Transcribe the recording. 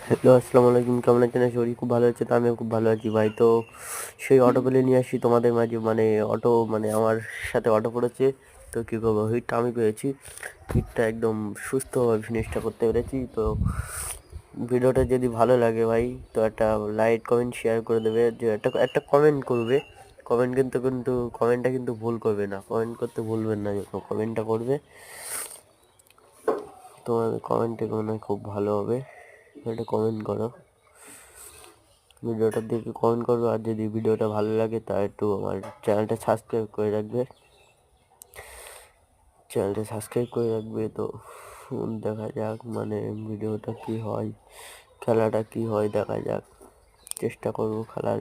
Hello, আসসালামু আলাইকুম। কেমন আছেন? আশা করি খুব ভালো আছেন। আমিও খুব ভালো আছি ভাই। তো সেই অটো পেলে নিয়ে আসি তোমাদের মাঝে, মানে অটো, মানে আমার সাথে অটো পড়েছে। তো কী করবো, হিটটা আমি পেয়েছি। হিটটা একদম সুস্থভাবে ফিনিশটা করতে পেরেছি। তো ভিডিওটা যদি ভালো লাগে ভাই, তো একটা লাইক কমেন্ট শেয়ার করে দেবে, যে একটা একটা কমেন্ট করবে। কমেন্ট কিন্তু কমেন্টটা কিন্তু ভুল করবে না, কমেন্ট করতে ভুলবেন না, যখন কমেন্টটা করবে তোমার কমেন্টে মনে হয় খুব ভালো হবে। একটা কমেন্ট করো, ভিডিওটা দেখে কমেন্ট করবে। আর যদি ভিডিওটা ভালো লাগে তা একটু আমার চ্যানেলটা সাবস্ক্রাইব করে রাখবে, তো দেখা যাক মানে ভিডিওটা কি হয়, খেলাটা কি হয় দেখা যাক। চেষ্টা করবো খেলার